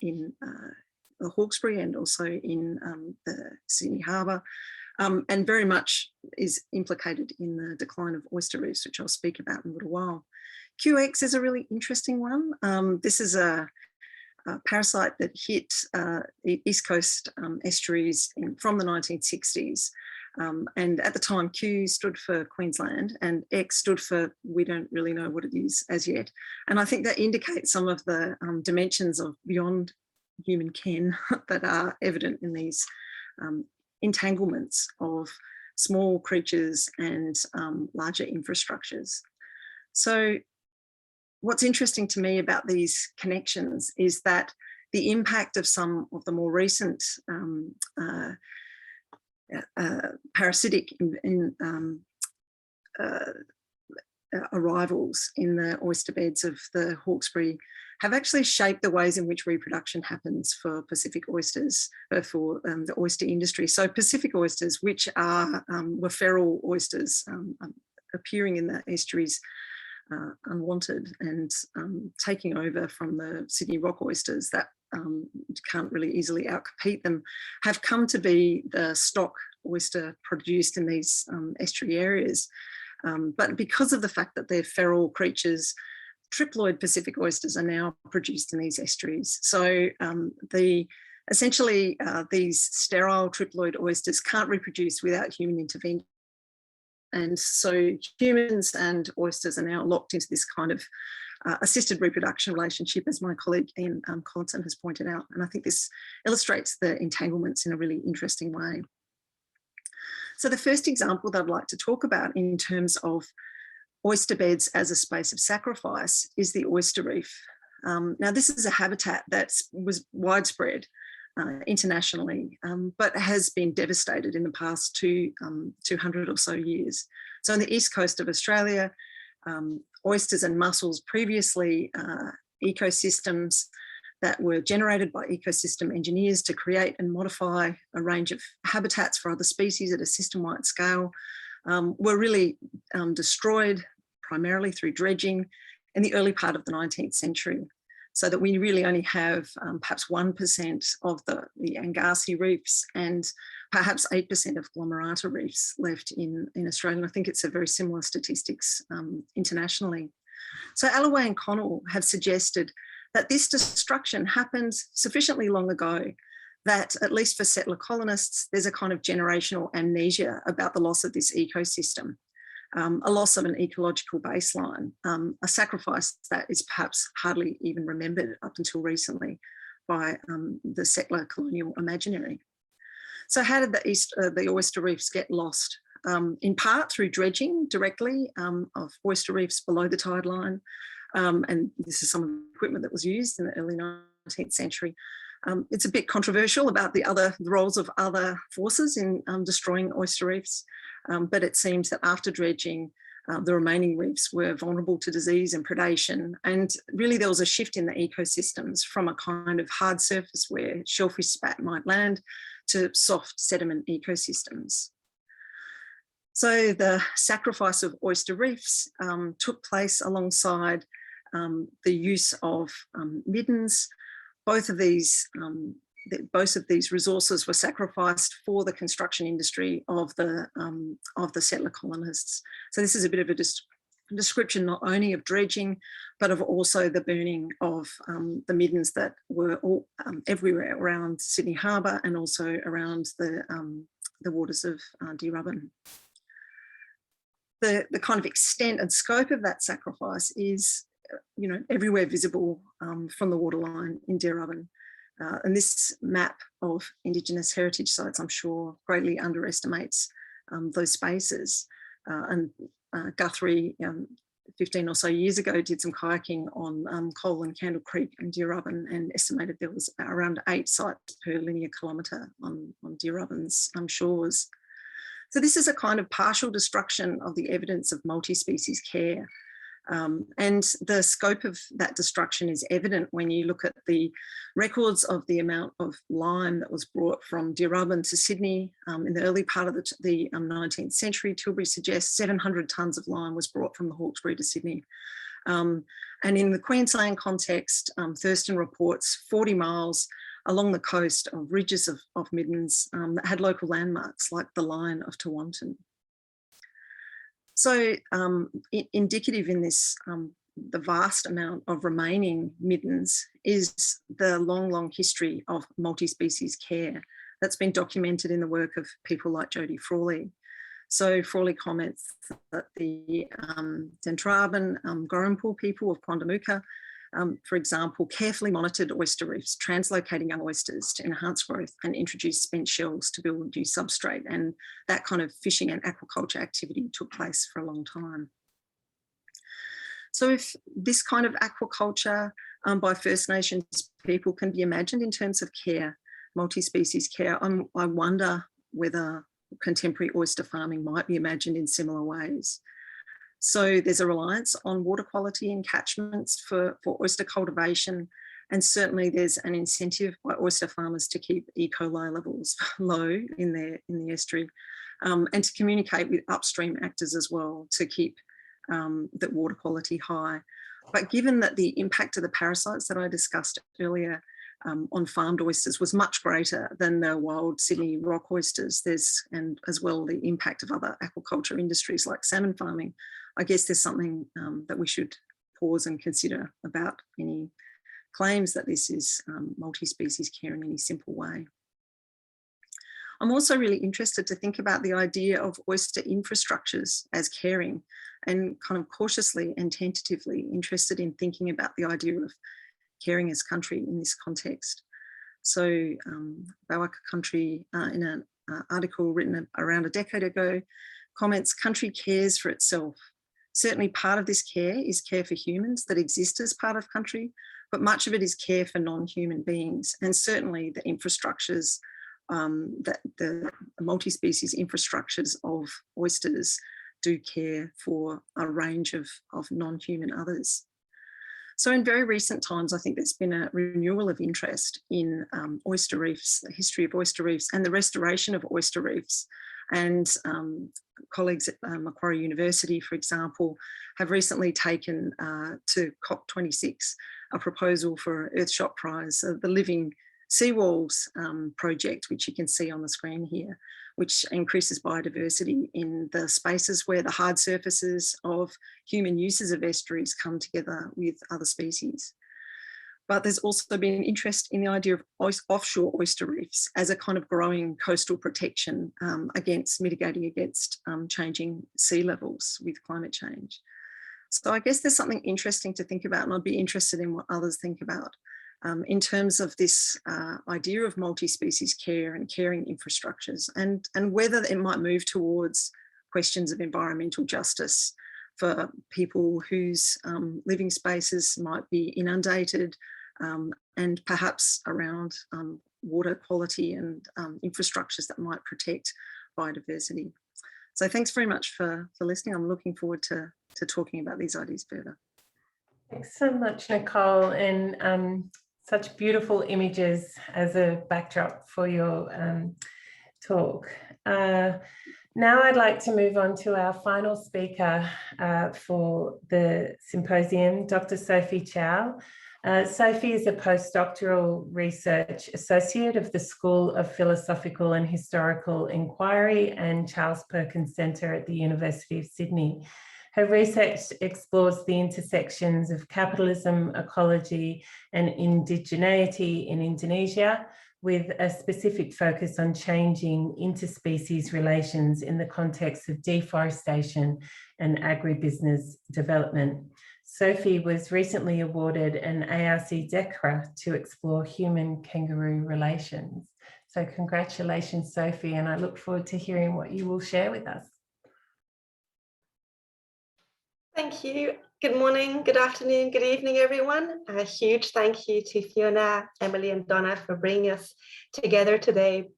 the Hawkesbury and also in the Sydney Harbour, and very much is implicated in the decline of oyster reefs, which I'll speak about in a little while. QX is a really interesting one. This is a parasite that hit East Coast estuaries from the 1960s. And at the time, Q stood for Queensland and X stood for we don't really know what it is as yet. And I think that indicates some of the dimensions of beyond human ken that are evident in these entanglements of small creatures and larger infrastructures. So what's interesting to me about these connections is that the impact of some of the more recent parasitic arrivals in the oyster beds of the Hawkesbury have actually shaped the ways in which reproduction happens for Pacific oysters, for the oyster industry. So Pacific oysters, which were feral oysters appearing in the estuaries unwanted and taking over from the Sydney rock oysters that can't really easily outcompete them, have come to be the stock oyster produced in these estuary areas. But because of the fact that they're feral creatures, triploid Pacific oysters are now produced in these estuaries. So essentially these sterile triploid oysters can't reproduce without human intervention. And so humans and oysters are now locked into this kind of assisted reproduction relationship, as my colleague Ian Collinson has pointed out. And I think this illustrates the entanglements in a really interesting way. So the first example that I'd like to talk about in terms of oyster beds as a space of sacrifice is the oyster reef. Now, this is a habitat that was widespread internationally, but has been devastated in the past 200 or so years. So on the east coast of Australia, oysters and mussels, previously ecosystems that were generated by ecosystem engineers to create and modify a range of habitats for other species at a system-wide scale, were really destroyed primarily through dredging in the early part of the 19th century. So that we really only have perhaps 1% of the Angarsi reefs and perhaps 8% of Glomerata reefs left in Australia. And I think it's a very similar statistics internationally. So Alloway and Connell have suggested that this destruction happened sufficiently long ago that, at least for settler colonists, there's a kind of generational amnesia about the loss of this ecosystem. A loss of an ecological baseline, a sacrifice that is perhaps hardly even remembered up until recently by the settler colonial imaginary. So how did the oyster reefs get lost? In part through dredging directly of oyster reefs below the tide line. And this is some of the equipment that was used in the early 19th century. It's a bit controversial about the roles of other forces in destroying oyster reefs. But it seems that after dredging, the remaining reefs were vulnerable to disease and predation. And really there was a shift in the ecosystems from a kind of hard surface where shellfish spat might land to soft sediment ecosystems. So the sacrifice of oyster reefs took place alongside the use of middens. Both of these resources were sacrificed for the construction industry of the settler colonists. So this is a bit of a description not only of dredging, but of also the burning of the middens that were all, everywhere around Sydney Harbour and also around the waters of Deerubin. The kind of extent and scope of that sacrifice is, everywhere visible from the waterline in Deerubin. And this map of Indigenous heritage sites, I'm sure, greatly underestimates those spaces. And Guthrie, 15 or so years ago, did some kayaking on Coal and Candle Creek and Deerubin and estimated there was around 8 sites per linear kilometre on Deerubin's shores. So this is a kind of partial destruction of the evidence of multi-species care. And the scope of that destruction is evident when you look at the records of the amount of lime that was brought from Dirrabin to Sydney in the early part of the 19th century. Tilbury suggests 700 tonnes of lime was brought from the Hawkesbury to Sydney. And in the Queensland context, Thurston reports 40 miles along the coast of ridges of middens that had local landmarks like the Line of Tewantin. So indicative in this, the vast amount of remaining middens is the long history of multi-species care that's been documented in the work of people like Jodie Frawley. So Frawley comments that the Dentraben Gorampul people of Quandamooka, for example, carefully monitored oyster reefs, translocating young oysters to enhance growth and introduce spent shells to build new substrate. And that kind of fishing and aquaculture activity took place for a long time. So if this kind of aquaculture by First Nations people can be imagined in terms of care, multi-species care, I wonder whether contemporary oyster farming might be imagined in similar ways. So there's a reliance on water quality in catchments for oyster cultivation, and certainly there's an incentive by oyster farmers to keep E. coli levels low in the estuary, and to communicate with upstream actors as well to keep that water quality high. But given that the impact of the parasites that I discussed earlier on farmed oysters was much greater than the wild Sydney rock oysters, and as well the impact of other aquaculture industries like salmon farming, I guess there's something that we should pause and consider about any claims that this is multi-species care in any simple way. I'm also really interested to think about the idea of oyster infrastructures as caring, and kind of cautiously and tentatively interested in thinking about the idea of caring as country in this context. So Bawaka Country, in an article written around a decade ago, comments, country cares for itself. Certainly part of this care is care for humans that exist as part of country, but much of it is care for non-human beings. And certainly the infrastructures, that the multi-species infrastructures of oysters do care for a range of non-human others. So in very recent times, I think there's been a renewal of interest in oyster reefs, the history of oyster reefs and the restoration of oyster reefs. And colleagues at Macquarie University, for example, have recently taken to COP26 a proposal for an Earthshot Prize, the Living Seawalls project, which you can see on the screen here, which increases biodiversity in the spaces where the hard surfaces of human uses of estuaries come together with other species. But there's also been interest in the idea of offshore oyster reefs as a kind of growing coastal protection mitigating against changing sea levels with climate change. So I guess there's something interesting to think about, and I'd be interested in what others think about in terms of this idea of multi-species care and caring infrastructures, and whether it might move towards questions of environmental justice for people whose living spaces might be inundated, and perhaps around water quality and infrastructures that might protect biodiversity. So thanks very much for listening. I'm looking forward to talking about these ideas further. Thanks so much, Nicole, and such beautiful images as a backdrop for your talk. Now I'd like to move on to our final speaker for the symposium, Dr. Sophie Chow. Sophie is a postdoctoral research associate of the School of Philosophical and Historical Inquiry and Charles Perkins Centre at the University of Sydney. Her research explores the intersections of capitalism, ecology, and indigeneity in Indonesia, with a specific focus on changing interspecies relations in the context of deforestation and agribusiness development. Sophie was recently awarded an ARC DECRA to explore human-kangaroo relations. So congratulations, Sophie, and I look forward to hearing what you will share with us. Thank you. Good morning, good afternoon, good evening, everyone. A huge thank you to Fiona, Emily, and Donna for bringing us together today.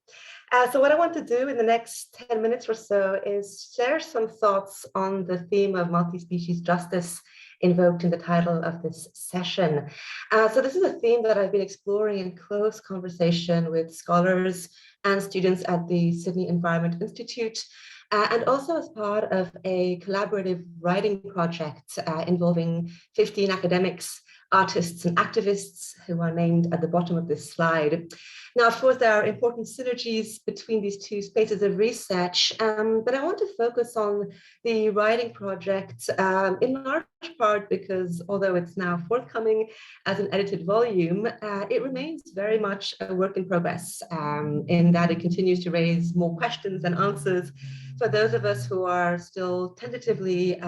So what I want to do in the next 10 minutes or so is share some thoughts on the theme of multi-species justice invoked in the title of this session. So this is a theme that I've been exploring in close conversation with scholars and students at the Sydney Environment Institute, and also as part of a collaborative writing project involving 15 academics, artists and activists who are named at the bottom of this slide. Now, of course, there are important synergies between these two spaces of research, but I want to focus on the writing project in large part because although it's now forthcoming as an edited volume, it remains very much a work in progress in that it continues to raise more questions than answers for those of us who are still tentatively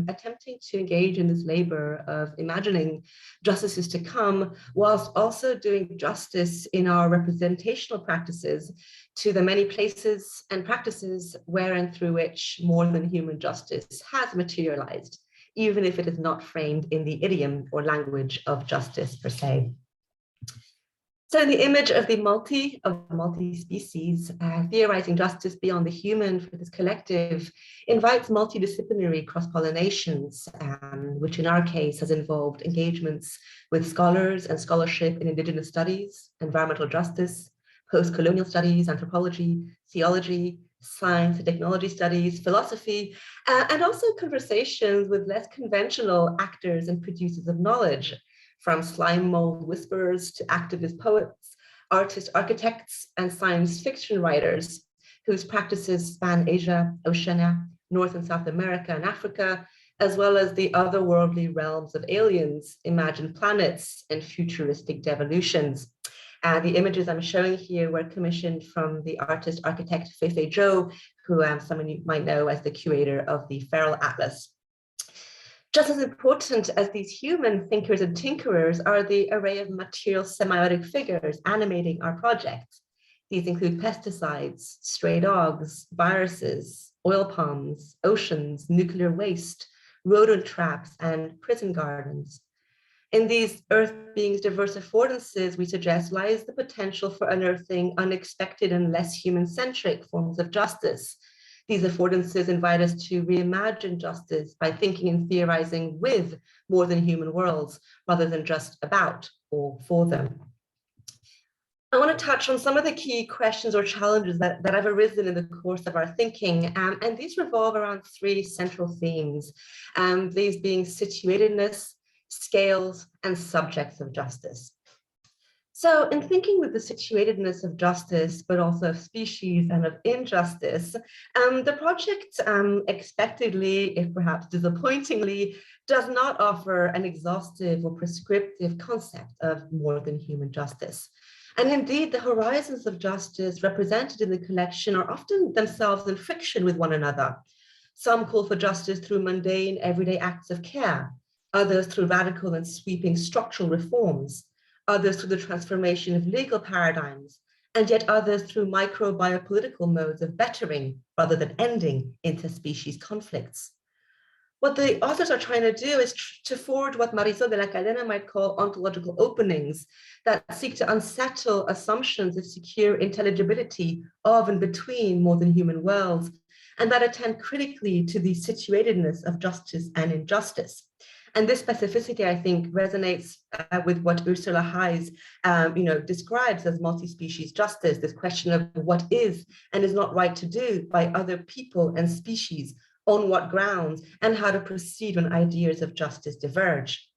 attempting to engage in this labor of imagining justices to come, whilst also doing justice in our representational practices to the many places and practices where and through which more than human justice has materialized, even if it is not framed in the idiom or language of justice per se. So in the image of the multi-species, theorizing justice beyond the human for this collective invites multidisciplinary cross-pollinations, which in our case has involved engagements with scholars and scholarship in Indigenous studies, environmental justice, post-colonial studies, anthropology, theology, science and technology studies, philosophy, and also conversations with less conventional actors and producers of knowledge, from slime mold whisperers to activist poets, artists, architects, and science fiction writers whose practices span Asia, Oceania, North and South America, and Africa, as well as the otherworldly realms of aliens, imagined planets, and futuristic devolutions. The images I'm showing here were commissioned from the artist architect Feifei Zhou, who some of you might know as the curator of the Feral Atlas. Just as important as these human thinkers and tinkerers are the array of material semiotic figures animating our project. These include pesticides, stray dogs, viruses, oil palms, oceans, nuclear waste, rodent traps, and prison gardens. In these earth beings' diverse affordances, we suggest lies the potential for unearthing unexpected and less human-centric forms of justice. These affordances invite us to reimagine justice by thinking and theorizing with more than human worlds, rather than just about or for them. I want to touch on some of the key questions or challenges that have arisen in the course of our thinking, and these revolve around three central themes, these being situatedness, scales, and subjects of justice. So in thinking with the situatedness of justice, but also of species and of injustice, the project expectedly, if perhaps disappointingly, does not offer an exhaustive or prescriptive concept of more than human justice. And indeed, the horizons of justice represented in the collection are often themselves in friction with one another. Some call for justice through mundane, everyday acts of care, others through radical and sweeping structural reforms, others through the transformation of legal paradigms, and yet others through micro-biopolitical modes of bettering rather than ending interspecies conflicts. What the authors are trying to do is to forge what Marisol de la Cadena might call ontological openings that seek to unsettle assumptions of secure intelligibility of and between more than human worlds, and that attend critically to the situatedness of justice and injustice. And this specificity, I think, resonates with what Ursula Hayes describes as multi-species justice, this question of what is and is not right to do by other people and species, on what grounds, and how to proceed when ideas of justice diverge.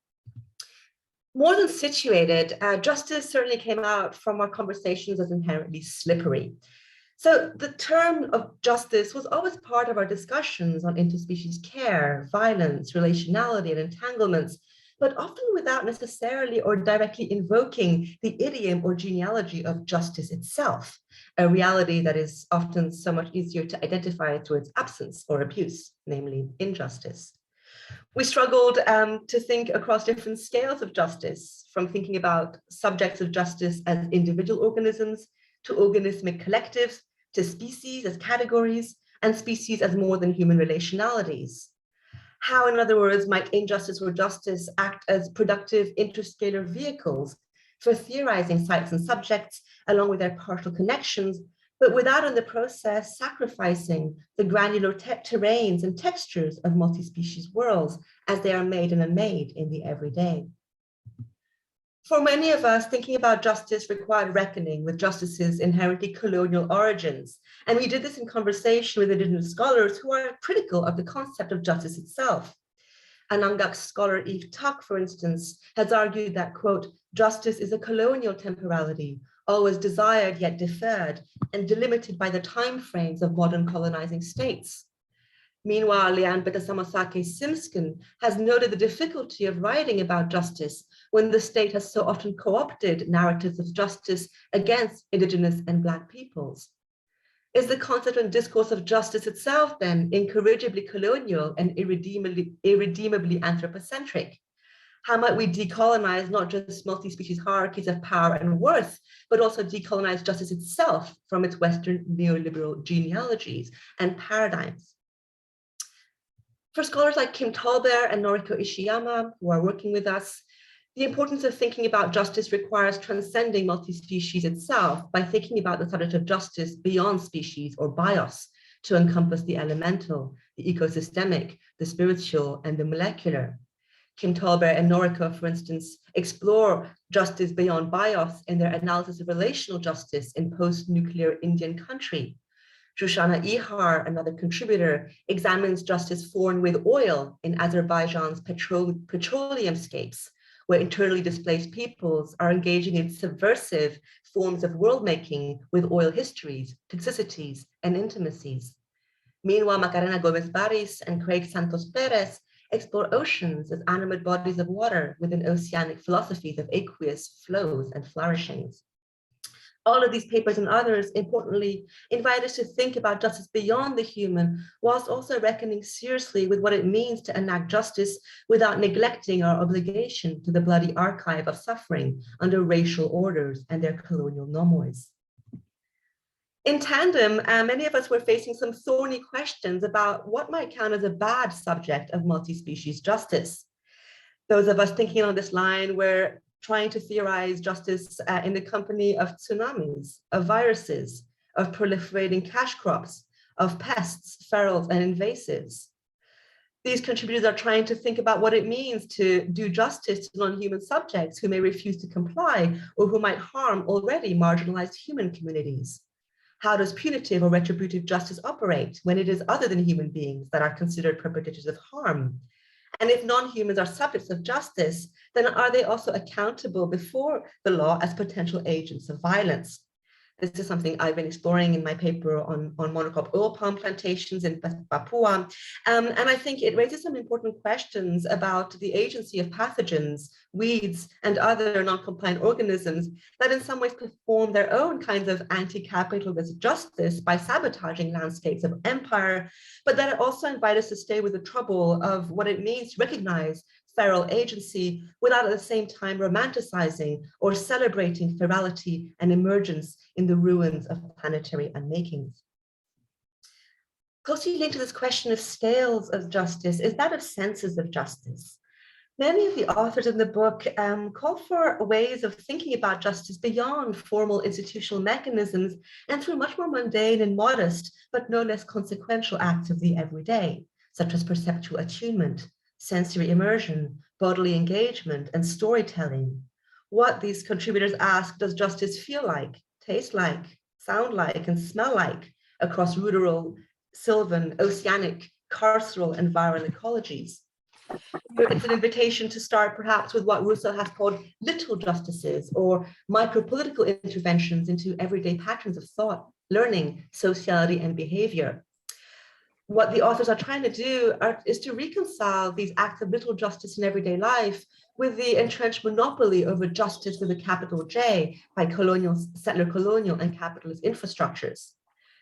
More than situated, justice certainly came out from our conversations as inherently slippery. So the term of justice was always part of our discussions on interspecies care, violence, relationality, and entanglements, but often without necessarily or directly invoking the idiom or genealogy of justice itself, a reality that is often so much easier to identify through its absence or abuse, namely injustice. We struggled to think across different scales of justice, from thinking about subjects of justice as individual organisms, to organismic collectives, to species as categories, and species as more than human relationalities. How, in other words, might injustice or justice act as productive interscalar vehicles for theorizing sites and subjects, along with their partial connections, but without in the process sacrificing the granular terrains and textures of multi-species worlds as they are made and unmade in the everyday. For many of us, thinking about justice required reckoning with justice's inherently colonial origins. And we did this in conversation with Indigenous scholars who are critical of the concept of justice itself. Anangak scholar Eve Tuck, for instance, has argued that, quote, justice is a colonial temporality, always desired yet deferred, and delimited by the timeframes of modern colonizing states. Meanwhile, Leanne Betasamosake-Simskin has noted the difficulty of writing about justice when the state has so often co-opted narratives of justice against Indigenous and Black peoples. Is the concept and discourse of justice itself then incorrigibly colonial and irredeemably anthropocentric? How might we decolonize not just multi-species hierarchies of power and worth, but also decolonize justice itself from its Western neoliberal genealogies and paradigms? For scholars like Kim Tolbert and Noriko Ishiyama, who are working with us, the importance of thinking about justice requires transcending multi-species itself by thinking about the subject of justice beyond species or bios to encompass the elemental, the ecosystemic, the spiritual, and the molecular. Kim Tolbert and Noriko, for instance, explore justice beyond bios in their analysis of relational justice in post-nuclear Indian country. Shoshana Ihar, another contributor, examines justice foreign with oil in Azerbaijan's petroleumscapes, where internally displaced peoples are engaging in subversive forms of world-making with oil histories, toxicities, and intimacies. Meanwhile, Macarena Gomez Baris and Craig Santos Perez explore oceans as animate bodies of water within oceanic philosophies of aqueous flows and flourishings. All of these papers and others, importantly, invite us to think about justice beyond the human, whilst also reckoning seriously with what it means to enact justice without neglecting our obligation to the bloody archive of suffering under racial orders and their colonial nomois. In tandem, many of us were facing some thorny questions about what might count as a bad subject of multi-species justice. Those of us thinking on this line were trying to theorize justice in the company of tsunamis, of viruses, of proliferating cash crops, of pests, ferals, and invasives. These contributors are trying to think about what it means to do justice to non-human subjects who may refuse to comply or who might harm already marginalized human communities. How does punitive or retributive justice operate when it is other than human beings that are considered perpetrators of harm? And if non-humans are subjects of justice, then are they also accountable before the law as potential agents of violence? This is something I've been exploring in my paper on monocrop oil palm plantations in Papua. And I think it raises some important questions about the agency of pathogens, weeds, and other non-compliant organisms that in some ways perform their own kinds of anti-capitalist justice by sabotaging landscapes of empire, but that also invite us to stay with the trouble of what it means to recognize feral agency without at the same time romanticizing or celebrating ferality and emergence in the ruins of planetary unmakings. Closely linked to this question of scales of justice is that of senses of justice. Many of the authors in the book call for ways of thinking about justice beyond formal institutional mechanisms and through much more mundane and modest, but no less consequential acts of the everyday, such as perceptual attunement, sensory immersion, bodily engagement, and storytelling. What these contributors ask, does justice feel like, taste like, sound like, and smell like across ruderal, sylvan, oceanic, carceral, and viral ecologies? It's an invitation to start perhaps with what Rousseau has called little justices or micropolitical interventions into everyday patterns of thought, learning, sociality, and behavior. What the authors are trying to do is to reconcile these acts of little justice in everyday life with the entrenched monopoly over justice with a capital J by settler colonial and capitalist infrastructures.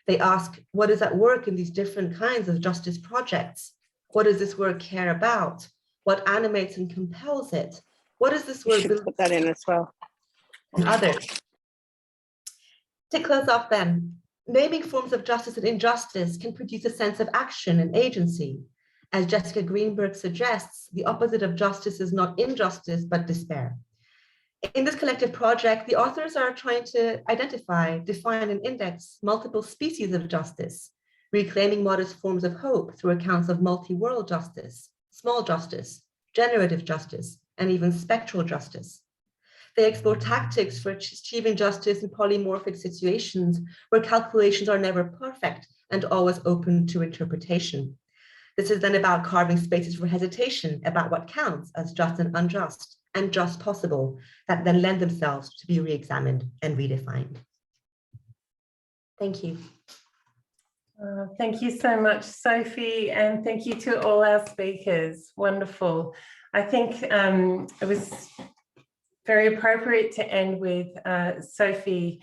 They ask, what is at work in these different kinds of justice projects? What does this work care about? What animates and compels it? What is this work? Put that in as well. And others. To close off then, naming forms of justice and injustice can produce a sense of action and agency. As Jessica Greenberg suggests, the opposite of justice is not injustice, but despair. In this collective project, the authors are trying to identify, define, and index multiple species of justice, reclaiming modest forms of hope through accounts of multi-world justice, small justice, generative justice, and even spectral justice. They explore tactics for achieving justice in polymorphic situations where calculations are never perfect and always open to interpretation. This is then about carving spaces for hesitation about what counts as just and unjust, and just possible, that then lend themselves to be re-examined and redefined. Thank you. Thank you so much, Sophie, and thank you to all our speakers. Wonderful. I think it was very appropriate to end with Sophie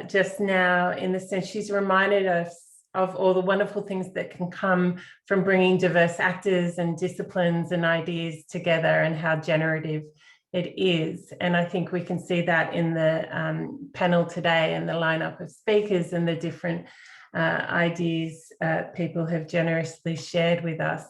just now, in the sense she's reminded us of all the wonderful things that can come from bringing diverse actors and disciplines and ideas together, and how generative it is. And I think we can see that in the panel today and the lineup of speakers and the different ideas people have generously shared with us.